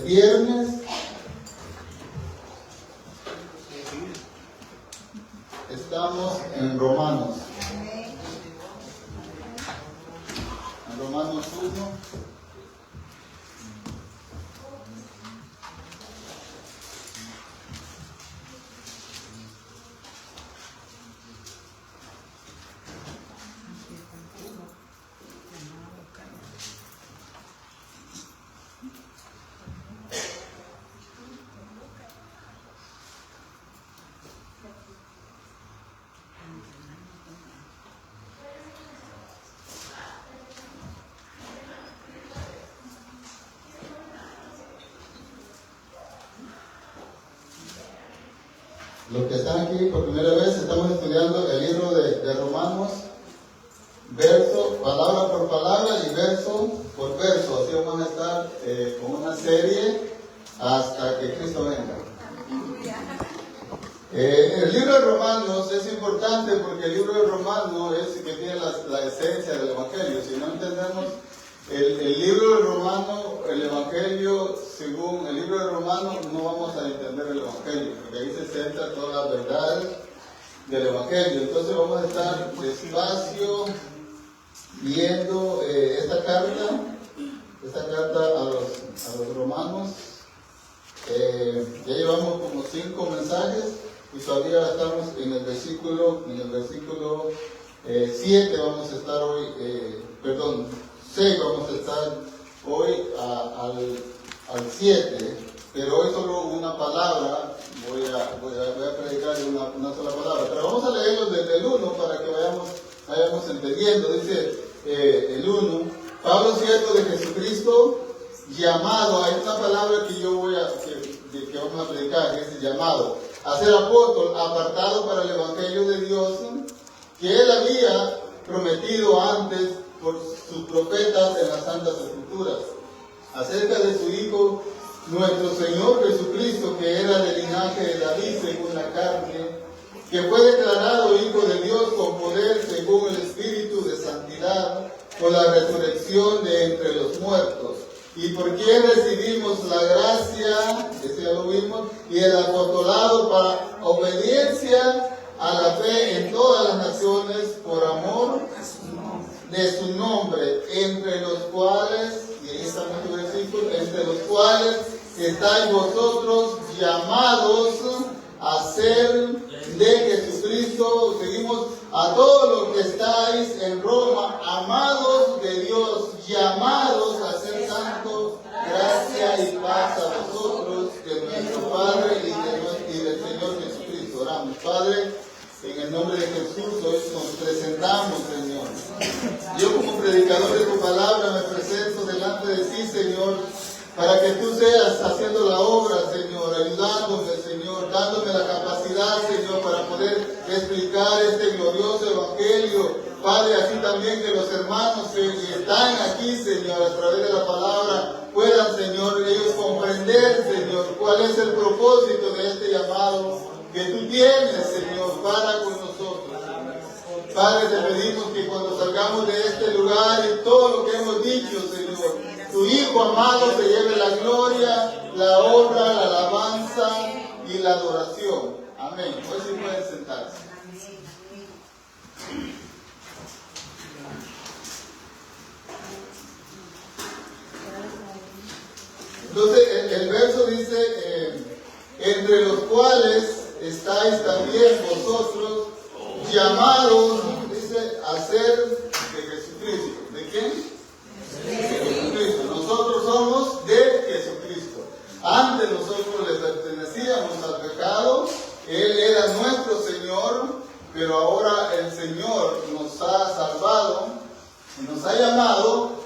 viernes. Estamos en Romanos. En Romanos 1. Los que están aquí por primera vez, estamos estudiando el libro de Romanos, verso, palabra por palabra y verso por verso. Así vamos a estar con una serie hasta que Cristo venga. El libro de Romanos es importante porque el libro de Romanos es el que tiene la esencia del Evangelio. Si no entendemos el libro de Romanos, el Evangelio, según el libro de Romanos, no vamos a entender el Evangelio, porque ahí se centra toda la verdad del Evangelio. Entonces vamos a estar despacio viendo esta carta a los romanos. Ya llevamos como 5 mensajes y todavía estamos en el versículo 7. Vamos a estar hoy, 6 vamos a estar hoy al 7, pero hoy solo una palabra, voy a predicar una sola palabra, pero vamos a leerlo desde el 1 para que vayamos entendiendo. Dice el 1, Pablo, siervo de Jesucristo, llamado, hay una palabra que que vamos a predicar, que es llamado, a ser apóstol, apartado para el Evangelio de Dios, que él había prometido antes por sus profetas en las Santas Escrituras, acerca de su Hijo, nuestro Señor Jesucristo, que era del linaje de David según la carne, que fue declarado Hijo de Dios con poder según el Espíritu de santidad, por la resurrección de entre los muertos, y por quien recibimos la gracia, ese ya lo vimos, y el apostolado para obediencia a la fe en todas las naciones, por amor de su nombre, entre los cuales, y ahí está nuestro versículo, entre los cuales estáis vosotros llamados a ser de Jesucristo. Seguimos: a todos los que estáis en Roma, amados de Dios, llamados a ser santos, gracia y paz a vosotros, de nuestro Padre y del Señor Jesucristo. Oramos. Padre, en el nombre de Jesús, hoy nos presentamos, Señor. Yo, como predicador de tu palabra, me presento delante de ti, Señor, para que tú seas haciendo la obra, Señor, ayudándome, Señor, dándome la capacidad, Señor, para poder explicar este glorioso Evangelio. Padre, así también que los hermanos que están aquí, Señor, a través de la palabra, puedan, Señor, ellos comprender, Señor, cuál es el propósito de este llamado que tú tienes, Señor, para con nosotros. Padre, te pedimos que cuando salgamos de este lugar y todo lo que hemos dicho, Señor, tu Hijo amado se lleve la gloria, la honra, la alabanza y la adoración. Amén. Hoy sí pueden sentarse. Entonces, el verso dice, entre los cuales estáis también vosotros llamados, dice, a ser de Jesucristo. ¿De quién? De Jesucristo. Nosotros somos de Jesucristo. Antes nosotros le pertenecíamos al pecado, Él era nuestro Señor, pero ahora el Señor nos ha salvado y nos ha llamado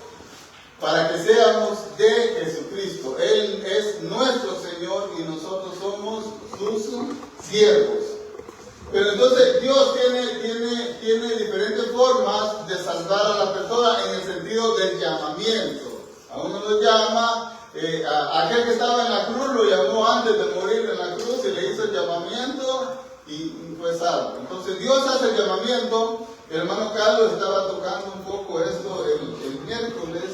para que seamos de Jesucristo. Él es nuestro Señor y nosotros somos sus siervos. Pero entonces Dios tiene diferentes formas de salvar a la persona en el sentido del llamamiento. A uno lo llama, aquel que estaba en la cruz lo llamó antes de morir en la cruz y le hizo el llamamiento y fue salvo. Entonces Dios hace el llamamiento. El hermano Carlos estaba tocando un poco esto el miércoles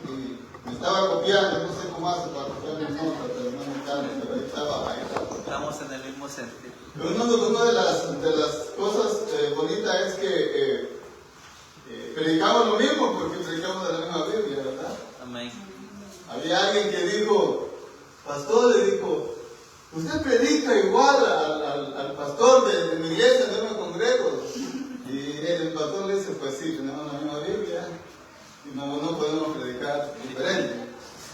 y me Estaba copiando, no sé cómo hace para copiar mis notas, pero no me encanta, pero ahí estaba. Estamos en el mismo sentido. Una de las cosas bonitas es que predicamos lo mismo porque predicamos de la misma Biblia, ¿verdad? Amén. Había alguien que dijo, pastor, le dijo, usted predica igual al pastor de mi iglesia, yo me congrego. Y el pastor le dice, pues sí, tenemos la misma Biblia y no podemos predicar diferente.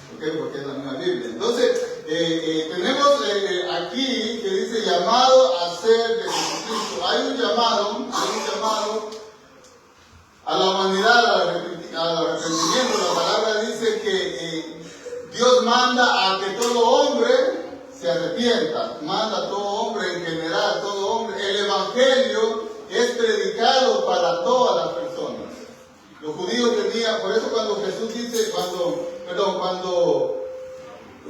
¿Por qué? Porque es la misma Biblia. Entonces, tenemos aquí que dice llamado a ser de Jesucristo. Hay un llamado a la humanidad, al arrepentimiento. La palabra dice que Dios manda a que todo hombre se arrepienta. Manda a todo hombre en general, todo hombre. El Evangelio es predicado para todas las personas. Los judíos tenían, por eso cuando Jesús dice, cuando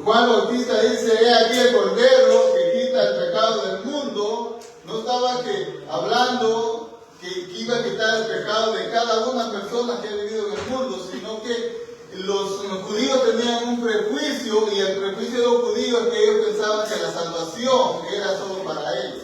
Juan Bautista dice, he aquí el Cordero que quita el pecado del mundo, no estaba hablando que iba a quitar el pecado de cada una persona que ha vivido en el mundo, sino que los judíos tenían un prejuicio, y el prejuicio de los judíos es que ellos pensaban que la salvación era solo para ellos.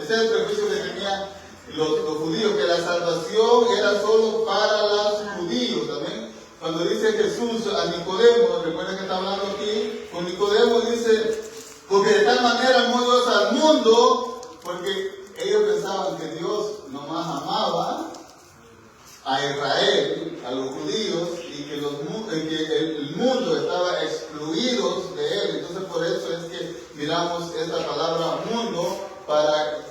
Ese es el prejuicio que tenían los judíos, que la salvación era solo para los judíos. También cuando dice Jesús a Nicodemo, recuerden que está hablando aquí con Nicodemo, dice, porque de tal manera amó Dios al mundo, porque ellos pensaban que Dios nomás amaba a Israel, a los judíos, y que el mundo estaba excluido de él. Entonces por eso es que miramos esta palabra mundo, para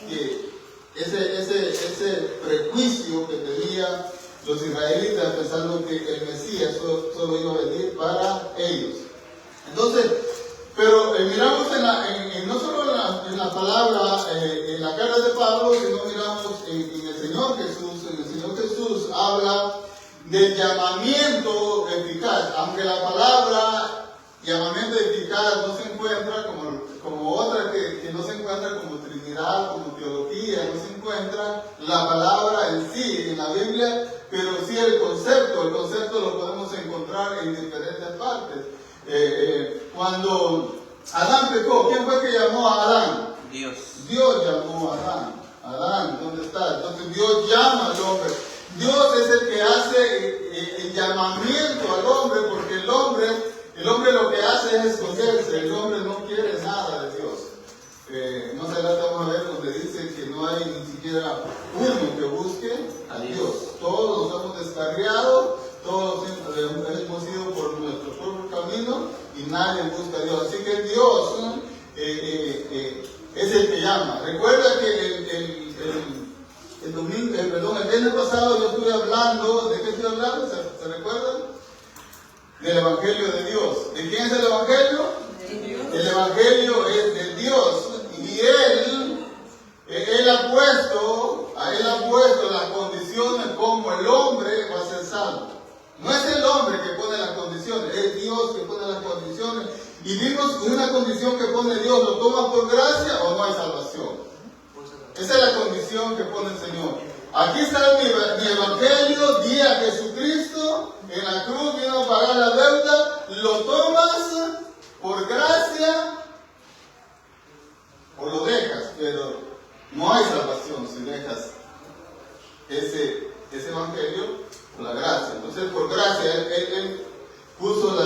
que ese prejuicio que tenía los israelitas pensando que el Mesías solo iba a venir para ellos. Entonces, pero miramos no solo en la palabra, en la carta de Pablo, sino miramos en el Señor Jesús. En el Señor Jesús habla del llamamiento eficaz, aunque la palabra llamamiento eficaz no se encuentra como otra que no se encuentra como Trinidad, como teología, no se encuentra la palabra en sí en la Biblia, pero sí el concepto lo podemos encontrar en diferentes partes. Cuando Adán pecó, ¿quién fue que llamó a Adán? Dios. Dios llamó a Adán. Adán, ¿dónde está? Entonces Dios llama al hombre. Dios es el que hace el llamamiento al hombre, porque el hombre lo que hace es esconderse. El hombre no quiere nada de Dios. Más adelante vamos a ver donde dice que no hay ni siquiera uno que busque a Dios. Todos nos hemos descarriado, todos hemos ido por nuestro propio camino y nadie busca a Dios. Así que Dios es el que llama. Recuerda que el viernes pasado yo estuve hablando, ¿de qué estoy hablando? ¿Se recuerdan? Del Evangelio de Dios. ¿De quién es el Evangelio? De Dios. El Evangelio es de Dios. Y Él ha puesto las condiciones como el hombre va a ser salvo. No es el hombre que pone las condiciones, es Dios que pone las condiciones. Y vimos que una condición que pone Dios, ¿lo toma por gracia o no hay salvación? Esa es la condición que pone el Señor. Aquí está mi Evangelio, di a Jesucristo en la cruz, vino a pagar la deuda, lo tomas por gracia o lo dejas, pero no hay salvación si dejas ese Evangelio por la gracia. Entonces por gracia Él puso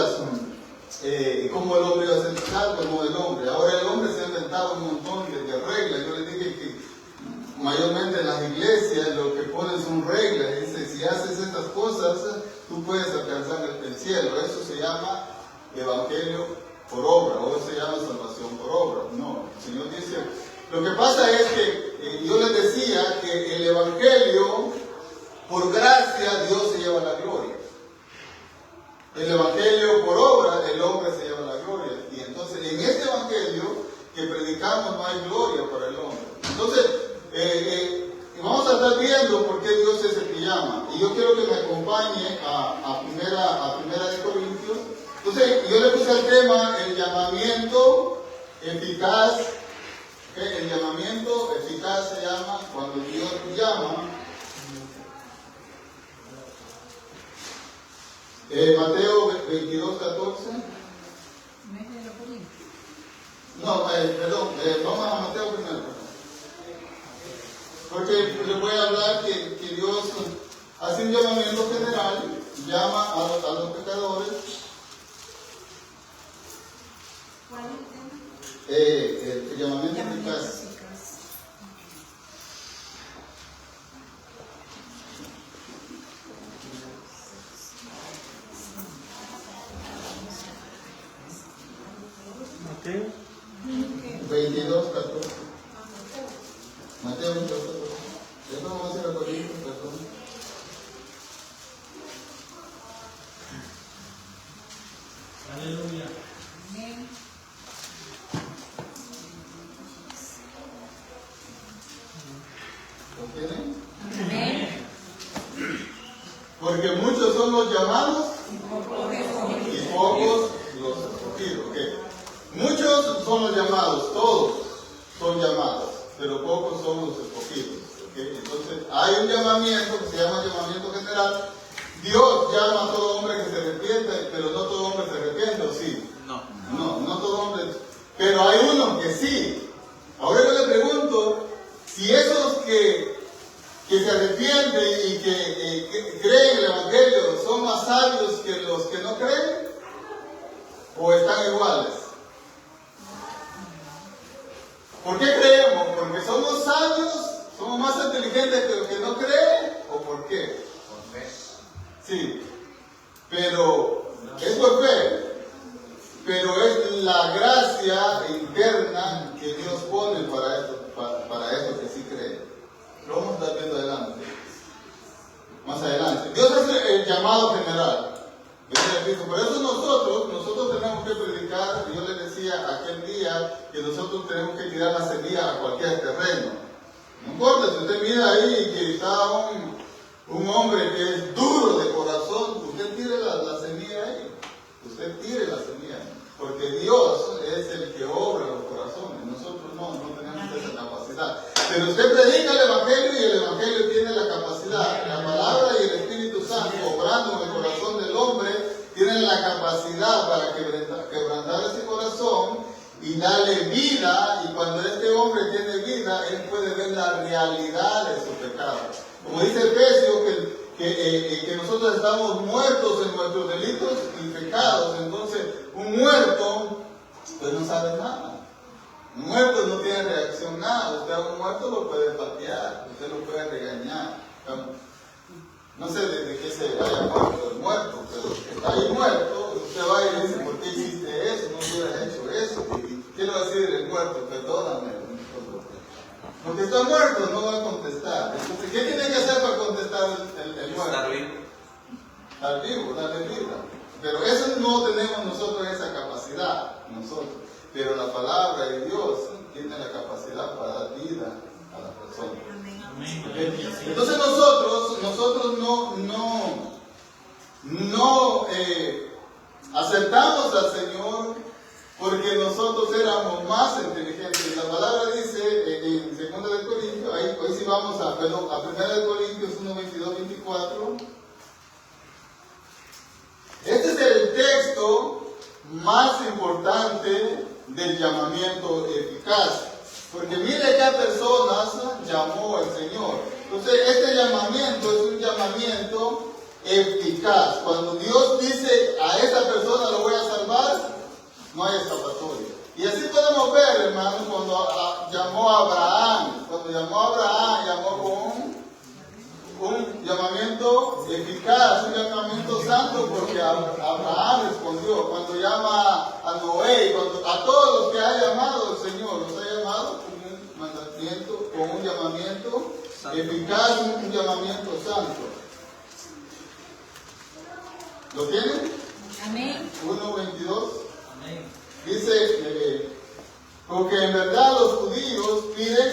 cómo el hombre iba a ser salvo, como el hombre. Ahora el hombre se ha inventado un montón de reglas. Yo les dije que mayormente en las iglesias lo que ponen son reglas. Dice, si haces estas cosas, tú puedes alcanzar el cielo. Eso se llama evangelio por obra, o eso se llama salvación por obra. No, el Señor dice, lo que pasa es que yo les decía que el evangelio, por gracia, Dios se lleva la gloria. El evangelio por obra, el hombre se lleva la gloria. Y entonces en este evangelio que predicamos no hay gloria para el hombre. Entonces, vamos a estar viendo por qué Dios es el que llama. Y yo quiero que me acompañe a primera de Corintios. Entonces, yo le puse el tema, el llamamiento eficaz. El llamamiento eficaz se llama cuando Dios llama. Mateo 22, 14. No, perdón, vamos a Mateo primero. Porque les voy a hablar que Dios hace un llamamiento general, llama a los pecadores. ¿Cuál es el tema? El llamamiento eficaz. Mateo 22, 14. Mateo 22, 14. Eso vamos a hacer a Corintios, perdón. Aleluya. Amén. ¿Lo tienen? Amén. Porque muchos son los llamados y pocos los escogidos. ¿Okay? Muchos son los llamados, todos son llamados, pero pocos son los escogidos. ¿Okay? Entonces, hay un llamamiento que se llama llamamiento general. Dios llama a todo hombre que se arrepiente, pero no todo hombre se arrepiente, ¿o sí? No todo hombre. Pero hay uno que sí. Ahora yo le pregunto, si esos que se arrepienten y que creen el Evangelio son más sabios que los que no creen, o están iguales. ¿Por qué creemos? ¿Porque somos sabios? ¿Somos más inteligentes que los que no creen? ¿O por qué? Por fe. Sí, pero es por fe, pero es la gracia interna que Dios pone para esto que sí creen. Lo vamos a estar viendo adelante, más adelante. Dios hace el llamado general. Por eso nosotros tenemos que predicar. Yo les decía aquel día que nosotros tenemos que tirar la semilla a cualquier terreno. No importa si usted mira ahí que está un hombre que es duro de corazón, usted tire la semilla ahí. Usted tire la semilla ahí. Porque Dios es el que obra los corazones. Nosotros no tenemos esa capacidad. Pero usted predica el Evangelio y el Evangelio tiene la capacidad. La palabra y el Espíritu Santo obrando en el corazón del hombre tienen la capacidad para quebrantar ese corazón y darle vida. Y cuando este hombre tiene vida, él puede ver la realidad de su pecado. Como dice Efesios, que nosotros estamos muertos en nuestros delitos y pecados. Entonces, un muerto, pues no sabe nada. Un muerto no tiene reacción nada. Usted a un muerto lo puede patear, usted lo puede regañar. No sé de qué se haya muerto el muerto, pero está ahí muerto, usted va y le dice, ¿por qué hiciste eso? No hubieras hecho eso. ¿Qué le va a decir el muerto? Perdóname. Porque está muerto, no va a contestar. Entonces, ¿qué tiene que hacer para contestar el muerto? Estar vivo. Estar vivo, darle vida. Pero eso no tenemos nosotros esa capacidad, nosotros. Pero la palabra de Dios tiene la capacidad para dar vida a la persona. Entonces nosotros no aceptamos al Señor porque nosotros éramos más inteligentes. La palabra dice en 2 de Corintios, hoy sí vamos a 1 de Corintios 1, 22, 24. Este es el texto más importante del llamamiento eficaz. Porque mire qué personas llamó el Señor. Entonces, este llamamiento es un llamamiento eficaz. Cuando Dios dice a esta persona lo voy a salvar, no hay escapatoria. Y así podemos ver, hermanos, cuando llamó a Abraham. Cuando llamó a Abraham, llamó con un llamamiento eficaz, un llamamiento santo, porque Abraham respondió. Cuando llama a Noé, a todos los que ha llamado el Señor, los ha llamado con un mandamiento, con un llamamiento santo. Eficaz, un llamamiento santo. ¿Lo tienen? Amén. 1:22. Amén. Dice, porque en verdad los judíos piden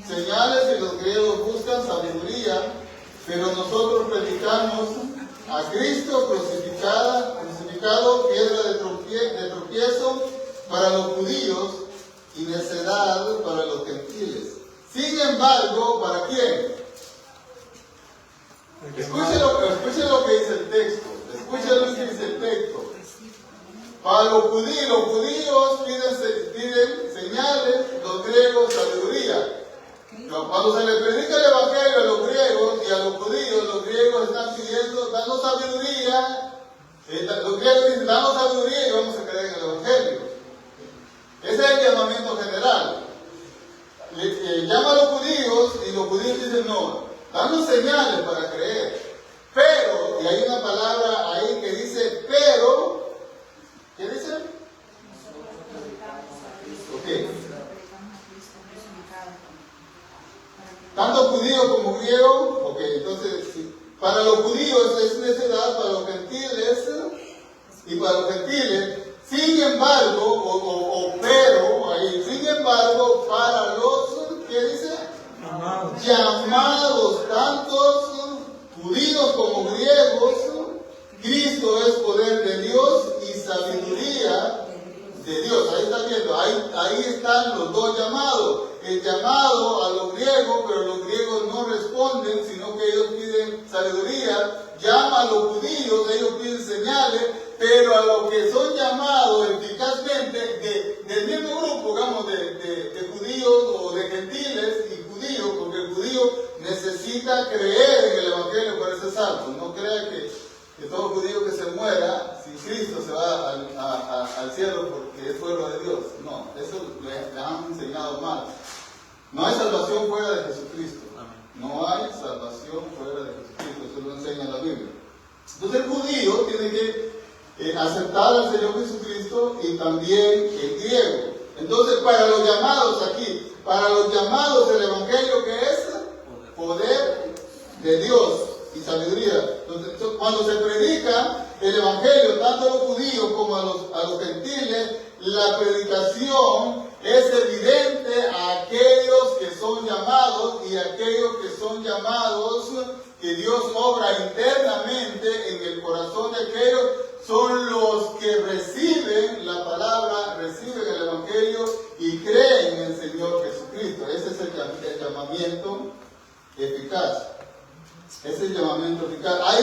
señales y los griegos buscan sabiduría, pero nosotros predicamos a Cristo crucificado, piedra de tropiezo para los judíos y necedad para los gentiles. Sin embargo, ¿para quién? Escuchen lo que dice el texto. Escuchen lo que dice el texto. Para los judíos piden señales, los griegos sabiduría. Cuando se les predica el evangelio a los griegos y a los judíos, los griegos están pidiendo, danos sabiduría. Los griegos dicen, danos sabiduría y vamos a creer en el evangelio. Ese es el llamamiento general. Llama a los judíos y los judíos dicen, no, danos señales para creer. Pero, y hay una palabra ahí que dice, pero, ¿qué dice? Ok. Tanto judío como griego, ok, entonces, para los judíos es necesidad, para los gentiles, y para los gentiles, sin embargo, pero, ahí, sin embargo, para los, ¿qué dice? Llamados, tantos judíos como griegos, Cristo es poder de Dios y sabiduría de Dios. Ahí está viendo, ahí están los dos llamados. El llamado a los griegos, pero los griegos no responden, sino que ellos piden sabiduría. Llama a los judíos, ellos piden señales, pero a los que son llamados eficazmente del mismo grupo, digamos, de judíos o de gentiles y judíos, porque el judío necesita creer en el evangelio para ser salvo. No crea que todo judío que se muera sin Cristo se va al cielo porque es pueblo de Dios. No, eso le han enseñado mal. No hay salvación fuera de Jesucristo. No hay salvación fuera de Jesucristo. Eso lo enseña la Biblia. Entonces el judío tiene que aceptar al Señor Jesucristo y también el griego. Entonces para los llamados aquí, para los llamados del evangelio, ¿qué es? Poder de Dios y sabiduría. Entonces, cuando se predica el evangelio tanto a los judíos como a los gentiles, la predicación es evidente a aquellos que son llamados, y aquellos que son llamados, que Dios obra internamente en el corazón de aquellos, son los que reciben la palabra, reciben el evangelio y creen en el Señor Jesucristo. Ese es el llamamiento eficaz. Ese es el llamamiento eficaz. Hay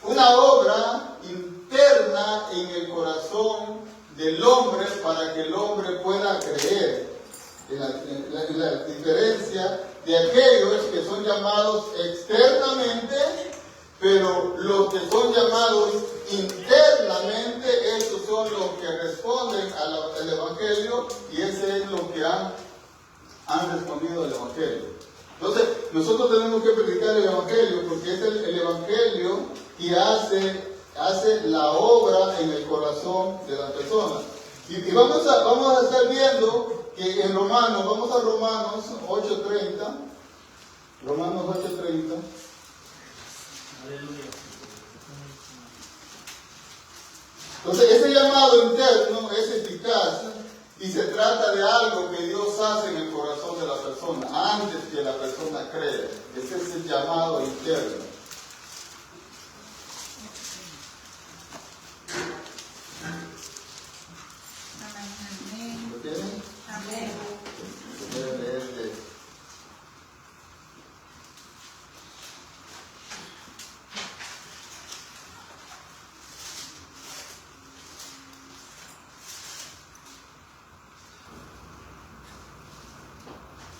una obra interna en el corazón del hombre para que el hombre pueda creer. En la diferencia de aquellos que son llamados externamente, pero los que son llamados internamente, esos son los que responden al evangelio, y ese es lo que han respondido al evangelio. Entonces, nosotros tenemos que predicar el evangelio porque es el evangelio que hace la obra en el corazón de la persona. Y vamos a estar viendo que en Romanos, vamos a Romanos 8:30. Romanos 8:30. Aleluya. Entonces, ese llamado interno es eficaz y se trata de algo que Dios hace en el corazón de la persona antes que la persona crea. Ese es el llamado interno. ¿Lo tienen? Amén. Voy a leer de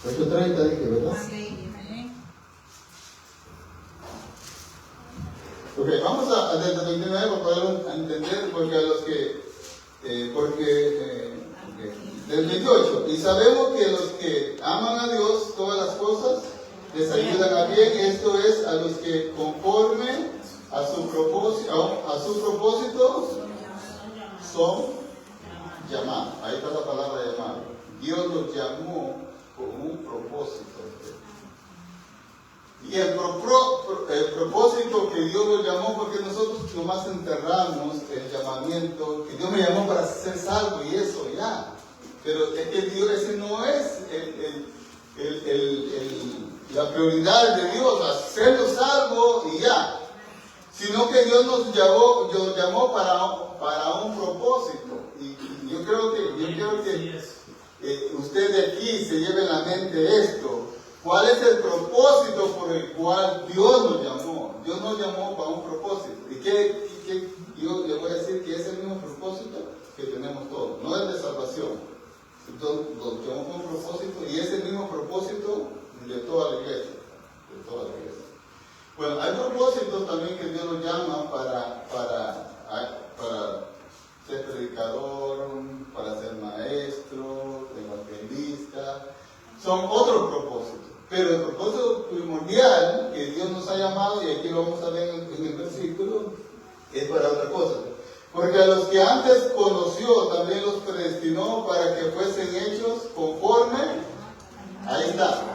8:30 dije, ¿verdad? Amén. Ok, vamos a desde 29 para poder entender, porque a los que del 28, y sabemos que los que aman a Dios, todas las cosas les ayudan a bien, esto es, a los que conforme a su propósito son llamados. Ahí está la palabra llamado. Dios los llamó con un propósito. Y el propósito que Dios los llamó, porque nosotros nomás enterramos el llamamiento, que Dios me llamó para ser salvo y eso ya. Pero es que Dios, ese no es la prioridad de Dios, hacerlo salvo y ya. Sino que Dios nos llamó para un propósito. Y yo creo que usted de aquí se lleve en la mente esto. ¿Cuál es el propósito por el cual Dios nos llamó? Dios nos llamó para un propósito. ¿Y yo le voy a decir que es el mismo propósito que tenemos todos? No es de salvación. Entonces, lo llamó con un propósito y es el mismo propósito de toda la iglesia. De toda la iglesia. Bueno, hay propósitos también que Dios nos llama para ser predicador, para ser maestro, evangelista. Son otros propósitos. Pero el propósito primordial que Dios nos ha llamado, y aquí lo vamos a ver en el versículo, es para otra cosa. Porque a los que antes conoció, también los predestinó para que fuesen hechos conforme. Ahí está.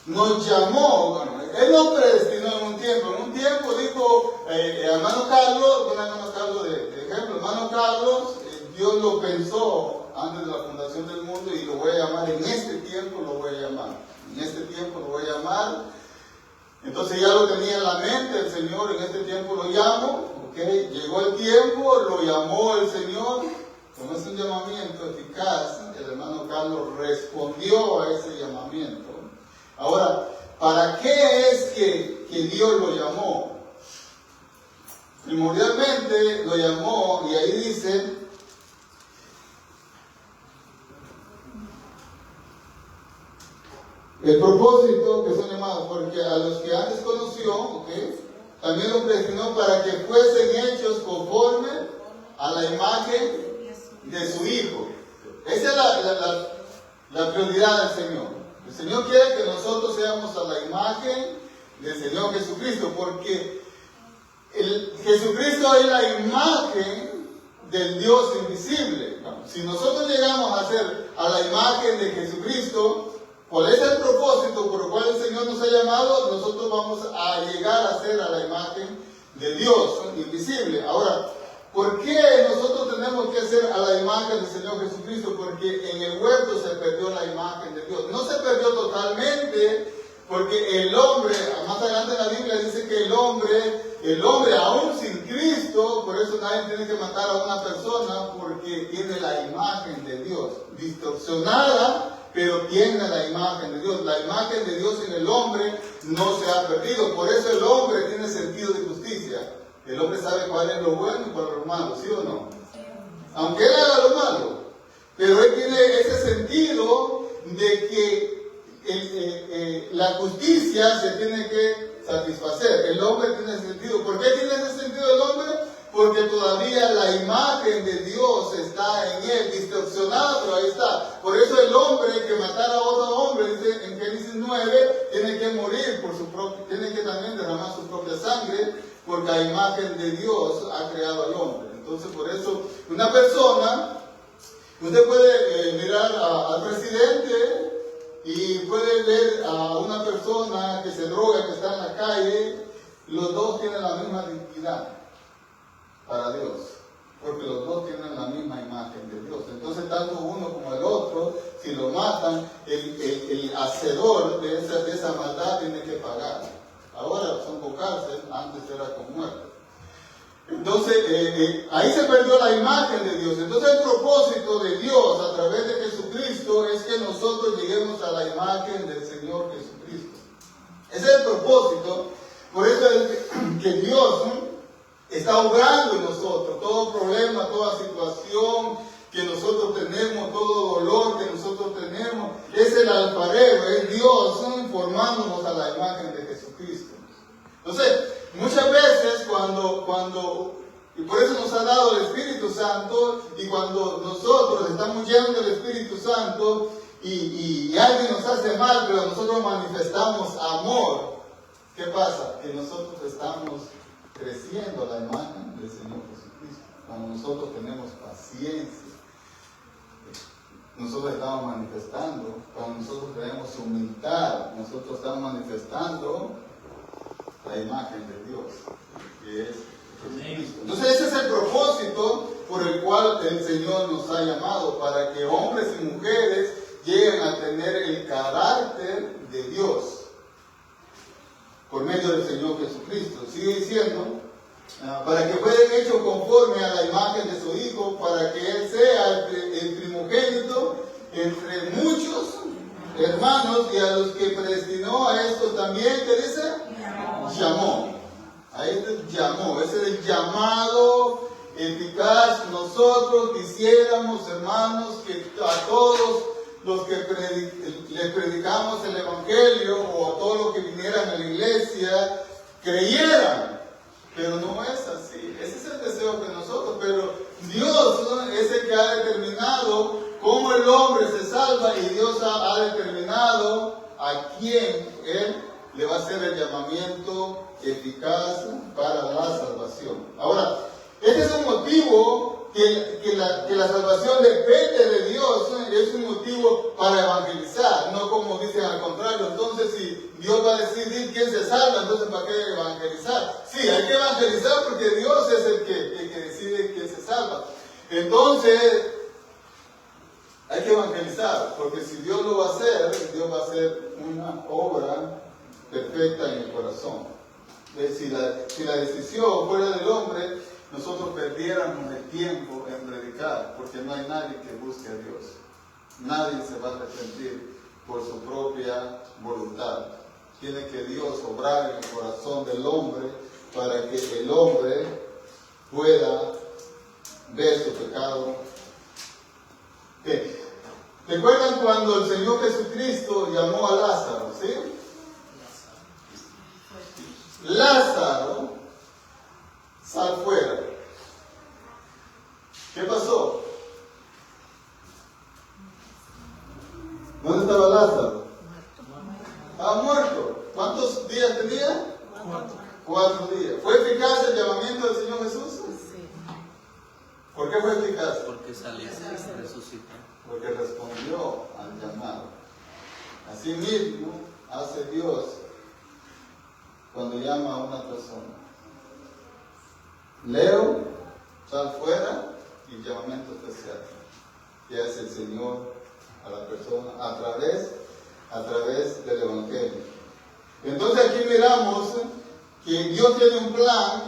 Nos llamó, bueno, Él nos predestinó en un tiempo. En un tiempo dijo, hermano Carlos, bueno, hermano Carlos de ejemplo, hermano Carlos, Dios lo pensó antes de la fundación del mundo y lo voy a llamar, en este tiempo lo voy a llamar. En este tiempo lo voy a llamar. Entonces ya lo tenía en la mente el Señor, en este tiempo lo llamo. Okay. Llegó el tiempo, lo llamó el Señor. Como es un llamamiento eficaz, el hermano Carlos respondió a ese llamamiento. Ahora, ¿para qué es que Dios lo llamó? Primordialmente lo llamó, y ahí dice, el propósito que son llamados, porque a los que antes conoció, ¿okay?, también los predestinó para que fuesen hechos conforme a la imagen de su Hijo. Esa es la prioridad del Señor. El Señor quiere que nosotros seamos a la imagen del Señor Jesucristo, porque Jesucristo es la imagen del Dios invisible. Si nosotros llegamos a ser a la imagen de Jesucristo, ¿cuál es el propósito por el cual el Señor nos ha llamado? Nosotros vamos a llegar a ser a la imagen de Dios invisible. Ahora, ¿por qué nosotros tenemos que ser a la imagen del Señor Jesucristo? Porque en el huerto se perdió la imagen de Dios. No se perdió totalmente, porque el hombre, más adelante en la Biblia dice que el hombre aún sin Cristo, por eso nadie tiene que matar a una persona, porque tiene la imagen de Dios distorsionada, pero tiene la imagen de Dios. La imagen de Dios en el hombre no se ha perdido. Por eso el hombre tiene sentido de justicia. El hombre sabe cuál es lo bueno y cuál es lo malo, ¿sí o no? Aunque él haga lo malo. Pero él tiene ese sentido de que la justicia se tiene que satisfacer. El hombre tiene ese sentido. ¿Por qué tiene ese sentido el hombre? Porque todavía la imagen de Dios está en él, distorsionada, pero ahí está. Por eso el hombre que matara a otro hombre, dice en Génesis 9, tiene que morir por su propio, tiene que también derramar su propia sangre, porque la imagen de Dios ha creado al hombre. Entonces, por eso, una persona, usted puede mirar al presidente y puede ver a una persona que se droga, que está en la calle, los dos tienen la misma dignidad para Dios, porque los dos tienen la misma imagen de Dios. Entonces, tanto uno como el otro, si lo matan, el hacedor de esa maldad tiene que pagar. Ahora son con cárcel, antes era con muerte. Entonces, ahí se perdió la imagen de Dios. Entonces, el propósito de Dios a través de Jesucristo es que nosotros lleguemos a la imagen del Señor Jesucristo. Ese es el propósito. Por eso es que Dios está obrando en nosotros. Todo problema, toda situación que nosotros tenemos, todo dolor que nosotros tenemos, es el alfarero, es Dios formándonos a la imagen de Jesucristo. Entonces, muchas veces y por eso nos ha dado el Espíritu Santo, y cuando nosotros estamos llenos del Espíritu Santo y alguien nos hace mal, pero nosotros manifestamos amor, ¿qué pasa? Que nosotros estamos creciendo a la imagen del Señor Jesucristo. Cuando nosotros tenemos paciencia, nosotros estamos manifestando. Cuando nosotros tenemos humildad, nosotros estamos manifestando la imagen de Dios, que es Jesucristo. Entonces ese es el propósito por el cual el Señor nos ha llamado, para que hombres y mujeres lleguen a tener el carácter de Dios por medio del Señor Jesucristo. Sigue diciendo, para que fueran hechos conforme a la imagen de su Hijo, para que Él sea el primogénito entre muchos hermanos, y a los que predestinó a estos también, ¿qué dice? Llamó. llamó. Ese es el llamado eficaz. Nosotros quisiéramos, hermanos, que a todos los que les predicamos el Evangelio o a todos los que vinieran a la iglesia creyeran. Pero no es así. Ese es el deseo de nosotros. Pero Dios es el que ha determinado cómo el hombre se salva y Dios ha determinado a quién Él le va a hacer el llamamiento eficaz para la salvación. Ahora, este es un motivo que la salvación depende de Dios, es un motivo para evangelizar, no como dicen al contrario. Entonces, si Dios va a decidir quién se salva, entonces ¿para qué evangelizar? Sí, hay que evangelizar porque Dios es el que decide quién se salva. Entonces, hay que evangelizar, porque si Dios lo va a hacer, Dios va a hacer una obra perfecta en el corazón. Si la decisión fuera del hombre, nosotros perdiéramos el tiempo en predicar, porque no hay nadie que busque a Dios. Nadie se va a arrepentir por su propia voluntad. Tiene que Dios obrar en el corazón del hombre para que el hombre pueda ver su pecado. ¿Recuerdan cuando el Señor Jesucristo llamó a Lázaro? ¿Sí? Lázaro, sal fuera. ¿Qué pasó? ¿Dónde estaba Lázaro? Estaba muerto. ¿Cuántos días tenía? 4 días. ¿Fue eficaz el llamamiento del Señor Jesús? Sí. ¿Por qué fue eficaz? Porque salió y resucitó. Porque respondió al llamado. Así mismo hace Dios cuando llama a una persona. Leo, sal fuera, y llamamiento especial que hace el Señor a la persona a través del Evangelio. Entonces aquí miramos que Dios tiene un plan,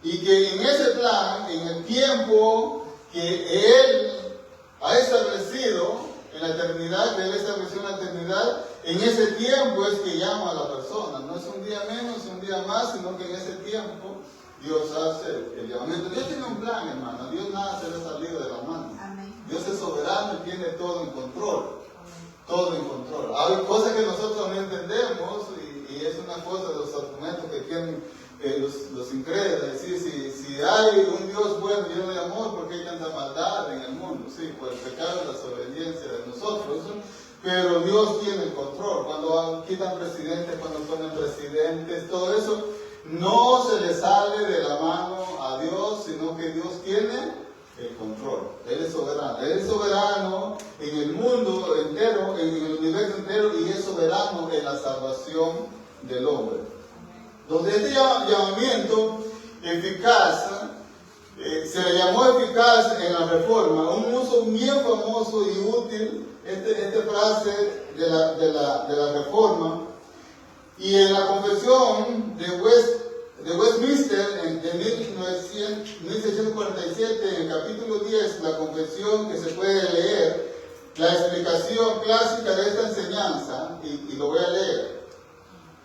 y que en ese plan, en el tiempo que Él ha establecido en la eternidad, que Él estableció en la eternidad, en ese tiempo es que llama a la persona. No es un día menos, un día más, sino que en ese tiempo Dios hace el llamamiento. Dios tiene un plan, hermano. Dios nada se le ha salido de la mano. Amén. Dios es soberano y tiene todo en control. Todo en control. Hay cosas que nosotros no entendemos y es una cosa de los argumentos que tienen los incrédulos. Es decir, si hay un Dios bueno y lleno de amor, ¿por qué hay tanta maldad en el mundo? Sí, pues el pecado es la desobediencia de nosotros. Pero Dios tiene el control. Cuando quitan presidentes, cuando ponen presidentes, todo eso no se le sale de la mano a Dios, sino que Dios tiene el control. Él es soberano. Él es soberano en el mundo entero, en el universo entero, y es soberano en la salvación del hombre. Donde este llamamiento eficaz, se le llamó eficaz en la Reforma, un uso bien famoso y útil, esta frase de la Reforma, y en la Confesión de Westminster de 1647, en el capítulo 10, la confesión que se puede leer, la explicación clásica de esta enseñanza, y lo voy a leer.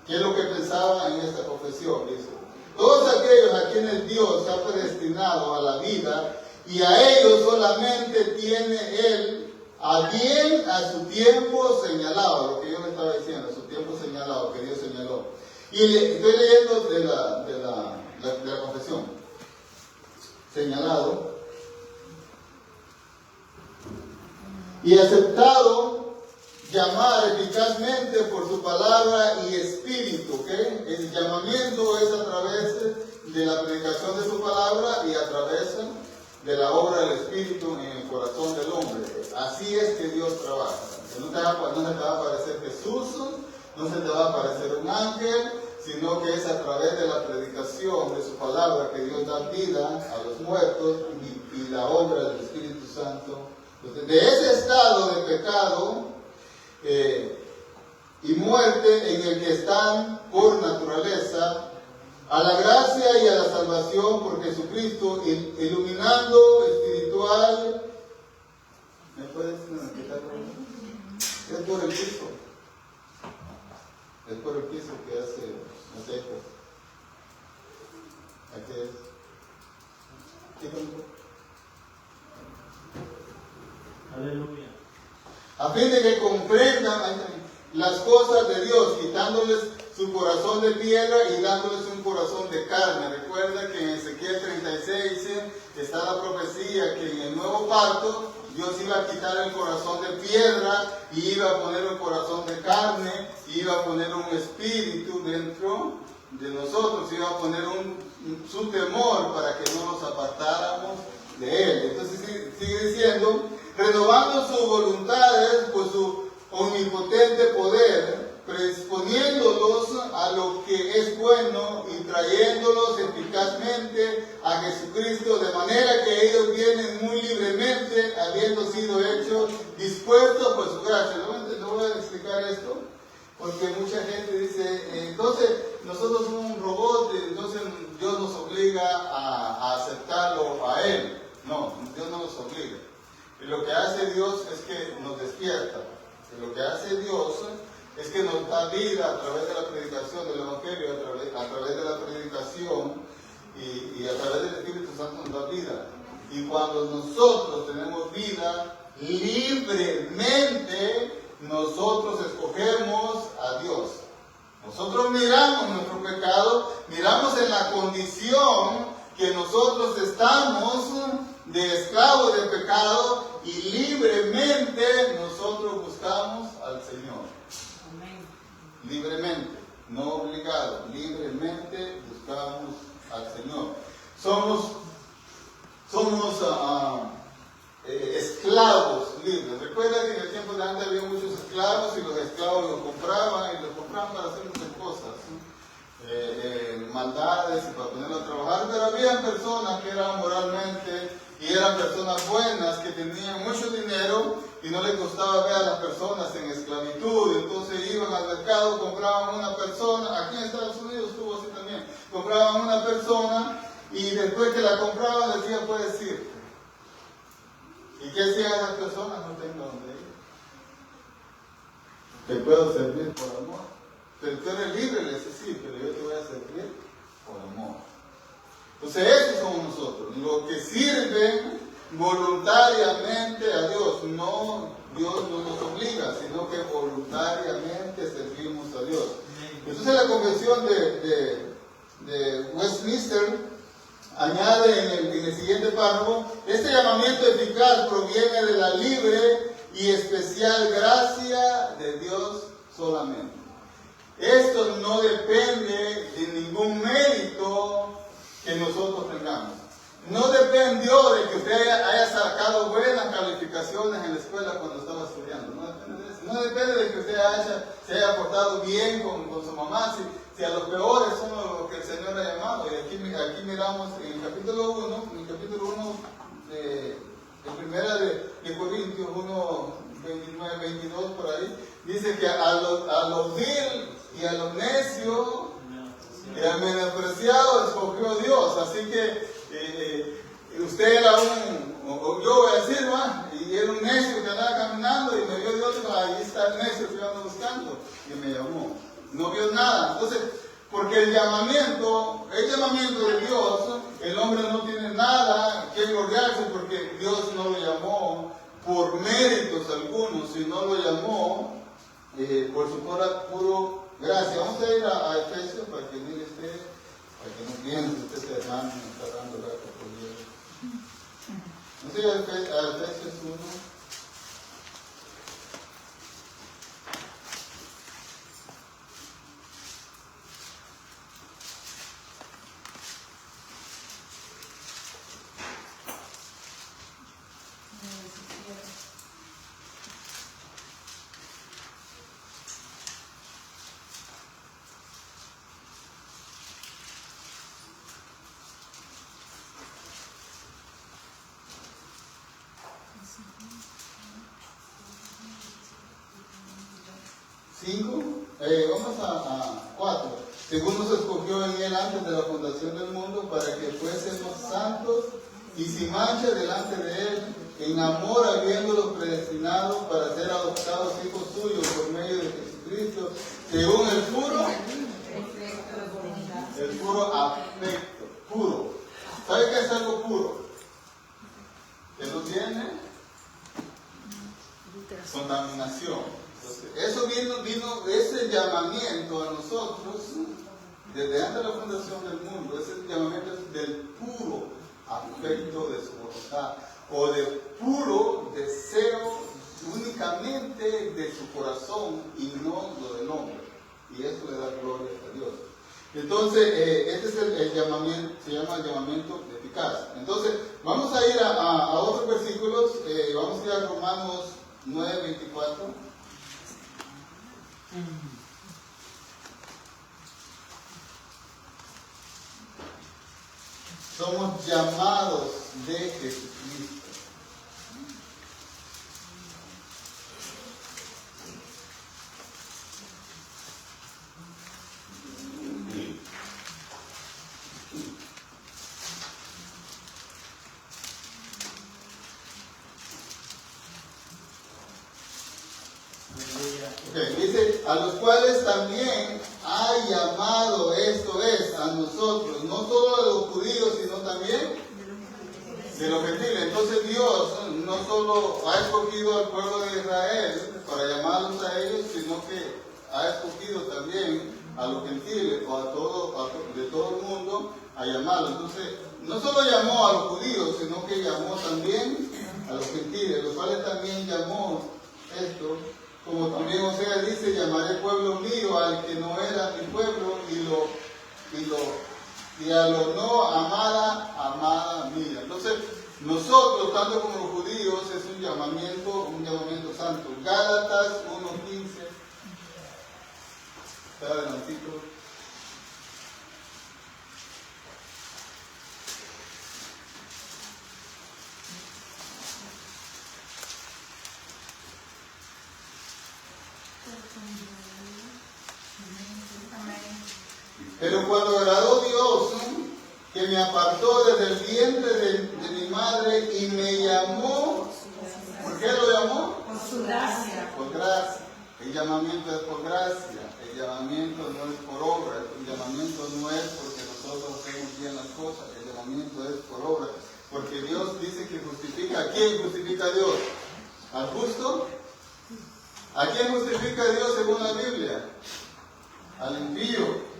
¿Qué es lo que pensaba en esta confesión? Dice: todos aquellos a quienes Dios ha predestinado a la vida, y a ellos solamente tiene Él a bien a su tiempo señalado, lo que yo le estaba diciendo, su tiempo señalado, que Dios señaló. Y estoy leyendo de la confesión. Señalado y aceptado llamar eficazmente por su palabra y espíritu. ¿Okay? El llamamiento es a través de la predicación de su palabra y a través de la obra del Espíritu en el corazón del hombre. Así es que Dios trabaja. No se te va a aparecer Jesús, no se te va a aparecer un ángel, sino que es a través de la predicación de su palabra que Dios da vida a los muertos y la obra del Espíritu Santo. Entonces, de ese estado de pecado y muerte en el que están por naturaleza, a la gracia y a la salvación por Jesucristo, iluminando espiritual. ¿Me puedes explicar? Es por el piso. Es por el piso que hace eco. es. Aleluya. A fin de que comprendan las cosas de Dios, quitándoles su corazón de piedra y dándoles un corazón de carne. Recuerda que en Ezequiel 36 está la profecía que en el nuevo pacto Dios iba a quitar el corazón de piedra y iba a poner un corazón de carne, y iba a poner un espíritu dentro de nosotros, iba a poner su temor para que no nos apartáramos de Él. Entonces sigue diciendo, renovando sus voluntades por su omnipotente poder, predisponiéndolos a lo que es bueno y trayéndolos eficazmente a Jesucristo, de manera que ellos vienen muy libremente, habiendo sido hechos dispuestos por su gracia. No voy a explicar esto, porque mucha gente dice, entonces nosotros somos un robot, entonces Dios nos obliga a aceptarlo a Él. No, Dios no nos obliga. Y lo que hace Dios es que nos despierta. Y lo que hace Dios es que nos da vida a través de la predicación del Evangelio, a través de la predicación y a través del Espíritu Santo nos da vida. Y cuando nosotros tenemos vida, libremente nosotros escogemos a Dios. Nosotros miramos nuestro pecado, miramos en la condición que nosotros estamos de esclavos del pecado y libremente nosotros buscamos al Señor. Amén. Libremente, no obligado, libremente buscamos al Señor. Somos esclavos libres. Recuerda que en el tiempo de antes había muchos esclavos y los esclavos los compraban para hacer muchas cosas, maldades y para ponerlos a trabajar, pero había personas que eran moralmente y eran personas buenas que tenían mucho dinero y no les costaba ver a las personas en esclavitud. Entonces iban al mercado, compraban una persona, aquí en Estados Unidos estuvo así también, compraban una persona y después que la compraban decían, puedes irte. ¿Y qué hacían esas personas? No tengo dónde ir. Te puedo servir por amor. Pero tú eres libre, le dice, sí, pero yo te voy a servir por amor. Entonces esos somos nosotros, los que sirven voluntariamente a Dios. No, Dios no nos obliga, sino que voluntariamente servimos a Dios. Entonces la Confesión de Westminster añade en el siguiente párrafo, este llamamiento eficaz proviene de la libre y especial gracia de Dios solamente. Esto no depende de ningún mérito que nosotros tengamos. No dependió de que usted haya sacado buenas calificaciones en la escuela cuando estaba estudiando. No depende de eso. No depende de que usted se haya portado bien con su mamá. Si a los peores son los que el Señor ha llamado. Y aquí miramos en el capítulo 1, de primera de Corintios 1, 29, 22 por ahí, dice que a los vil y a los necios y al menospreciado escogió Dios. Así que usted era yo voy a decir, y era un necio que andaba caminando y me vio Dios, y ahí está el necio que yo ando buscando, y me llamó. No vio nada. Entonces, porque el llamamiento de Dios, el hombre no tiene nada que gloriarse, porque Dios no lo llamó por méritos algunos, sino lo llamó por su puro gracia. Vamos a ir a Efesios para que mire usted, para que no piense usted hermano me está dando la categoría. Vamos a ir a Efesios 1. Vamos a 4. Según nos escogió en Él antes de la fundación del mundo, para que fuésemos santos y sin mancha delante de Él, en amor habiéndolos predestinado para ser adoptados hijos suyos por medio de Jesucristo, según el puro afecto, puro, contaminación. Entonces, eso vino ese llamamiento a nosotros desde antes de la fundación del mundo. Ese llamamiento es del puro afecto de su voluntad o del puro deseo únicamente de su corazón y no lo del hombre. Y eso le da gloria a Dios. Entonces, este es el llamamiento, se llama el llamamiento eficaz. Entonces, vamos a ir a otros versículos. Vamos a ir a Romanos 9:24. Somos llamados de Jesucristo. Dice, a los cuales también ha llamado, esto es, a nosotros, no solo a los judíos, sino también de los gentiles. Entonces Dios no solo ha escogido al pueblo de Israel para llamarlos a ellos, sino que ha escogido también a los gentiles o de todo el mundo a llamarlos. Entonces, no solo llamó a los judíos, sino que llamó también a los gentiles, los cuales también llamó esto. Como también Oseas dice, llamaré pueblo mío al que no era mi pueblo y a lo no amada mía. Entonces, nosotros, tanto como los judíos, es un llamamiento santo. Gálatas 1:15. Está adelantito. Pero cuando agradó Dios, que me apartó desde el vientre de mi madre y me llamó, ¿por qué lo llamó? Por su gracia. Por gracia. El llamamiento es por gracia. El llamamiento no es por obra. El llamamiento no es porque nosotros hacemos bien las cosas. El llamamiento es por obra. Porque Dios dice que justifica. ¿A quién justifica Dios? ¿Al justo? ¿A quién justifica Dios según la Biblia? Al impío.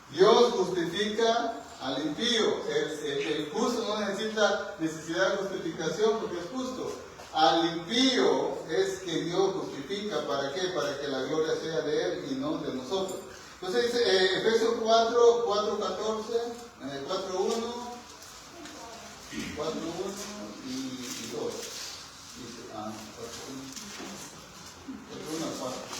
Dios justifica al impío. El justo no necesita necesidad de justificación porque es justo. Al impío es que Dios justifica. ¿Para qué? Para que la gloria sea de Él y no de nosotros. Entonces dice Efesios 4:14, 4:1 y 2. Dice, 4:1 a 4.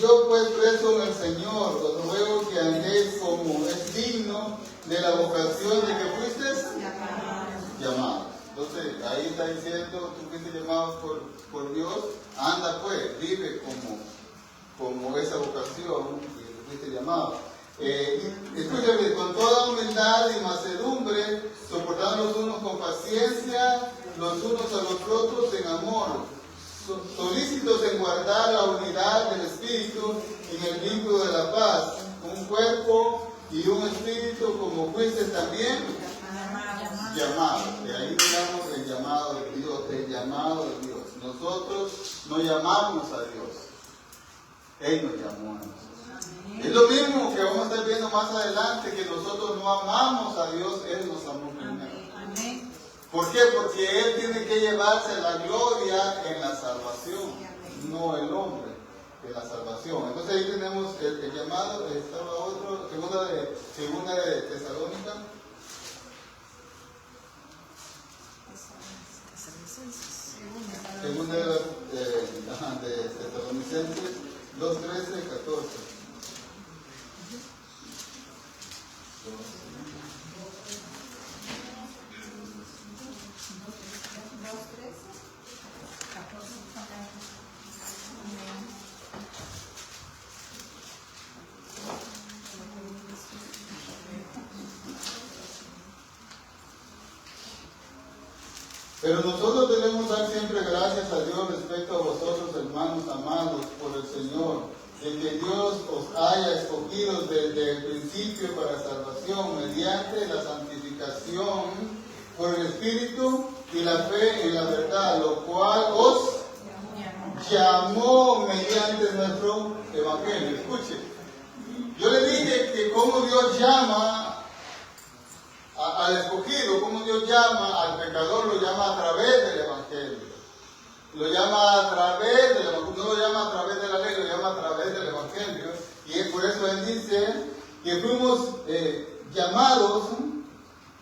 Yo pues preso en el Señor, os ruego que andéis como es digno de la vocación de que fuiste llamado. Entonces ahí está diciendo, tú fuiste llamado por Dios, anda pues, vive como esa vocación que fuiste llamado. Escúchame, con toda humildad y mansedumbre, soportando los unos con paciencia, los unos a los otros en amor, solícitos en guardar la unidad del Espíritu en el vínculo de la paz, un cuerpo y un espíritu, como fuiste también llamado. De ahí miramos el llamado de Dios, el llamado de Dios. Nosotros no llamamos a Dios, Él nos llamó a nosotros. Es lo mismo que vamos a estar viendo más adelante, que nosotros no amamos a Dios, Él nos amó primero. ¿Por qué? Porque Él tiene que llevarse la gloria en la salvación, no el hombre en la salvación. Entonces ahí tenemos el llamado, estaba otro, segunda de Tesalónica. Segunda de Tesalonicenses 2:13, 14. Pero nosotros debemos dar siempre gracias a Dios respecto a vosotros, hermanos amados, por el Señor, de que Dios os haya escogido desde el principio para salvación, mediante la santificación por el Espíritu y la fe en la verdad, lo cual os llamó mediante nuestro Evangelio. Escuche, yo le dije que cómo Dios llama al escogido, cómo Dios llama al pecador, lo llama a través del Evangelio. Lo llama a través del Evangelio, no lo llama a través de la ley, lo llama a través del Evangelio. Y por eso Él dice que fuimos llamados,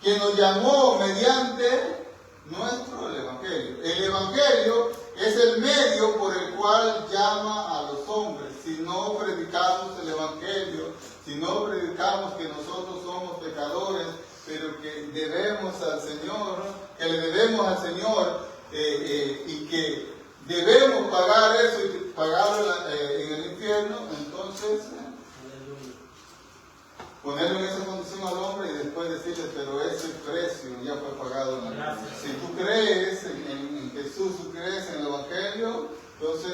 que nos llamó mediante nuestro Evangelio. El Evangelio es el medio por el cual llama a los hombres. Si no predicamos el Evangelio, si no predicamos que nosotros somos pecadores, pero que debemos al Señor, que le debemos al Señor y que debemos pagar eso y pagarlo en el infierno, entonces ponerlo en esa condición al hombre y después decirle, pero ese precio ya fue pagado en la cruz. Si tú crees en Jesús, tú crees en el Evangelio, entonces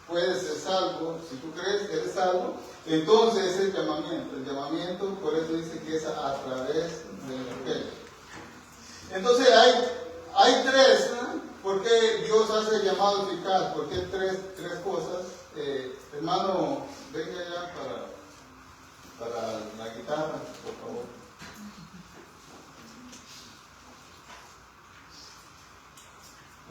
puedes ser salvo. Si tú crees que eres salvo, entonces es el llamamiento. El llamamiento, por eso dice que es a través del Evangelio. Entonces hay tres, ¿no? ¿Por qué Dios hace el llamado eficaz? ¿Por qué tres cosas? Hermano, venga ya para la guitarra, por favor.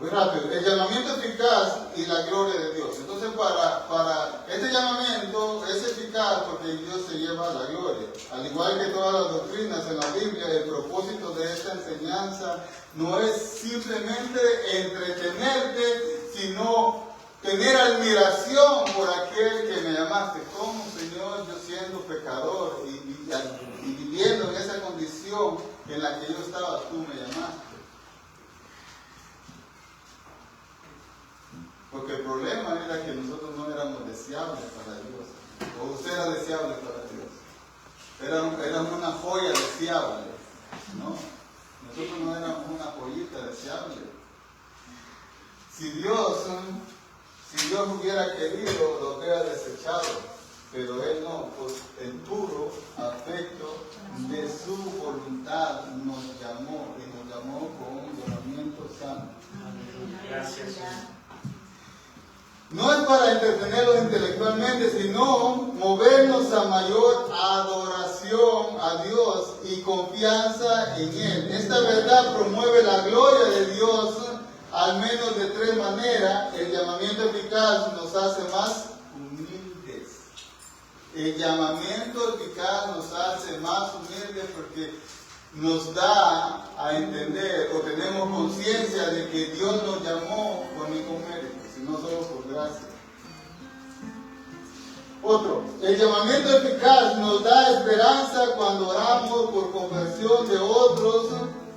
Muy rápido. El llamamiento eficaz y la gloria de Dios. Entonces, para este llamamiento es eficaz porque Dios se lleva la gloria. Al igual que todas las doctrinas en la Biblia, el propósito de esta enseñanza no es simplemente entretenerte, sino tener admiración por aquel que me llamaste. ¿Cómo, Señor, yo siendo pecador y viviendo en esa condición en la que yo estaba, tú me llamaste? Porque el problema era que nosotros no éramos deseables para Dios. O usted era deseable para Dios. Era una joya deseable, ¿no? Nosotros no éramos una joyita deseable. Si Dios hubiera querido, lo hubiera desechado. Pero Él no, pues el puro afecto de su voluntad nos llamó y nos llamó con un llamamiento santo. Gracias. No es para entretenerlos intelectualmente, sino movernos a mayor adoración a Dios y confianza en Él. Esta verdad promueve la gloria de Dios al menos de tres maneras. El llamamiento eficaz nos hace más humildes. El llamamiento eficaz nos hace más humildes porque nos da a entender o tenemos conciencia de que Dios nos llamó con ningún mérito, sino solo por gracia. Otro, el llamamiento eficaz nos da esperanza cuando oramos por conversión de otros.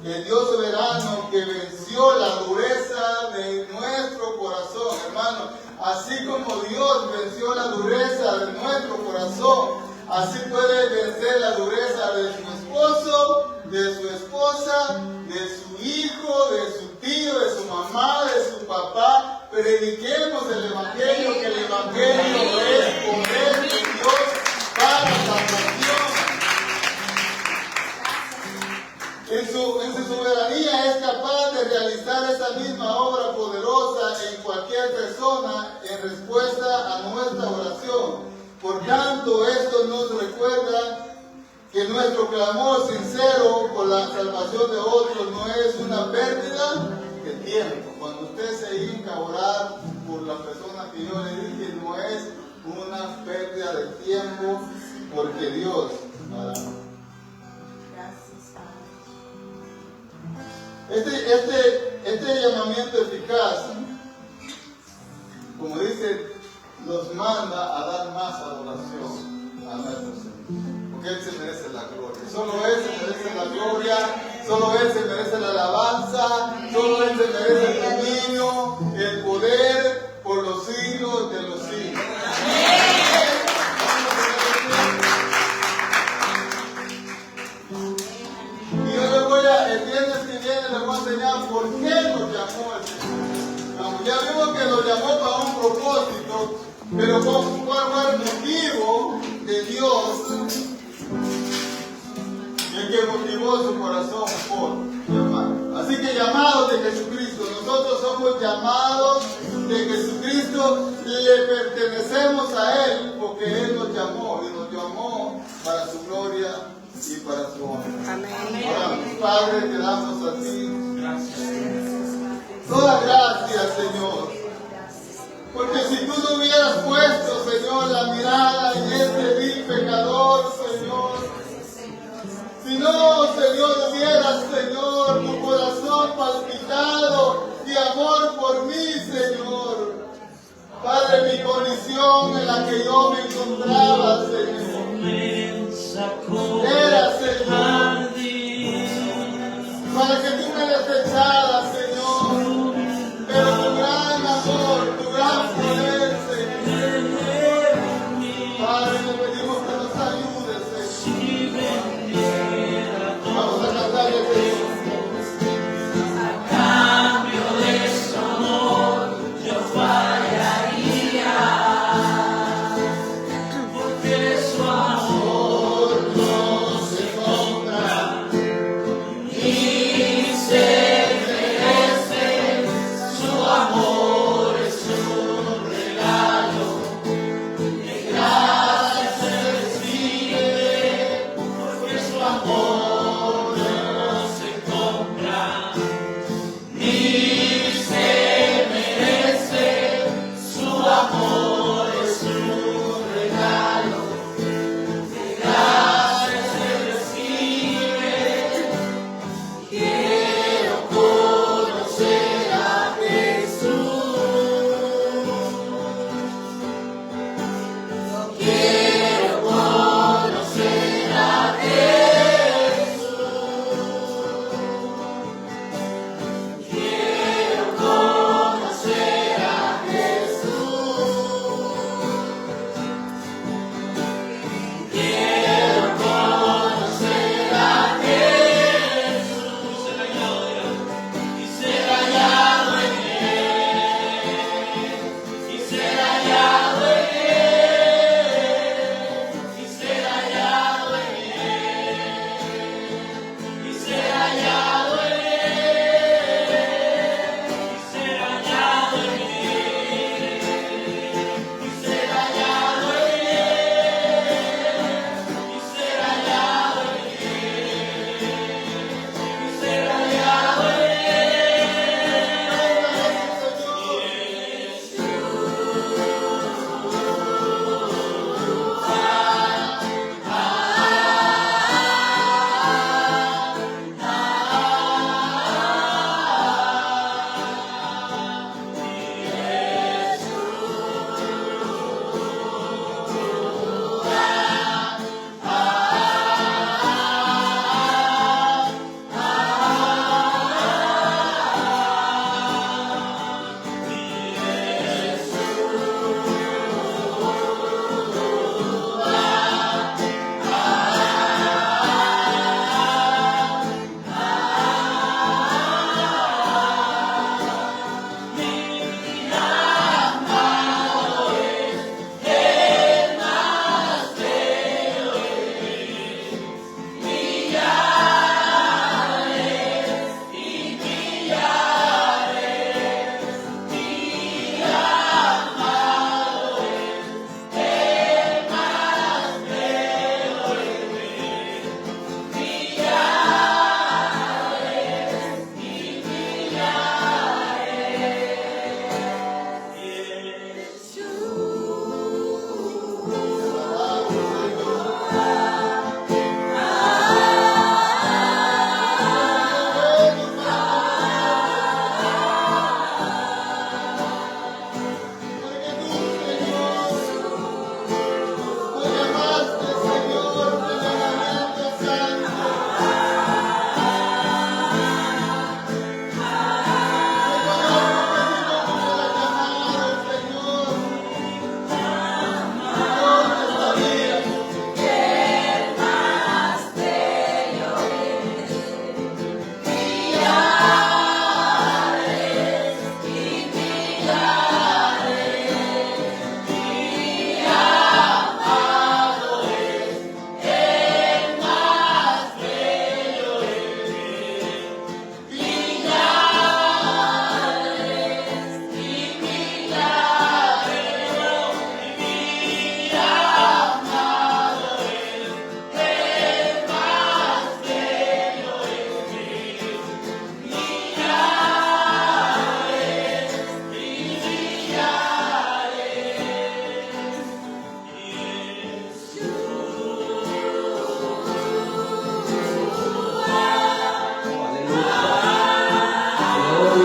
El Dios soberano que venció la dureza de nuestro corazón, hermano, así como Dios venció la dureza de nuestro corazón, así puede vencer la dureza de su esposo, de su esposa, de su hijo, de su tío, de su mamá, de su papá. Prediquemos el Evangelio, que el Evangelio es poder de Dios para salvación. En su soberanía es capaz de realizar esa misma obra poderosa en cualquier persona en respuesta a nuestra oración. Por tanto, esto nos recuerda que nuestro clamor sincero por la salvación de otros no es una pérdida de tiempo. Cuando usted se hinca a orar por la persona que yo le dije, no es una pérdida de tiempo, porque Dios hará. Este llamamiento eficaz, como dice, nos manda a dar más adoración a nuestro Señor, porque Él se merece la gloria. Solo Él se merece la gloria, solo Él se merece la alabanza, solo Él se merece el dominio, el poder por los siglos de los siglos. Y yo el viernes que viene les voy a enseñar por qué Ya vimos que lo llamó para un propósito, pero ¿cuál fue el motivo de Dios? El que motivó su corazón por llamar. Así que llamados de Jesucristo, nosotros somos llamados de Jesucristo, le pertenecemos a Él porque Él nos llamó y nos llamó para su gloria y para su honra. Amén. Ahora, Padre, te damos a ti todas gracias, Señor. Porque si tú no hubieras puesto, Señor, la mirada en este vil pecador, Señor, si no, Señor, hubieras, Señor, tu corazón palpitado de amor por mí, Señor. Padre, mi condición en la que yo me encontraba, Señor, era, Señor, para que tú me desecharas, Señor. Pero tu gran amor, tu gran poder, Señor. Padre, le pedimos que nos ayudes, Señor. Vamos a cantarle, Señor. Amén.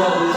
Gloria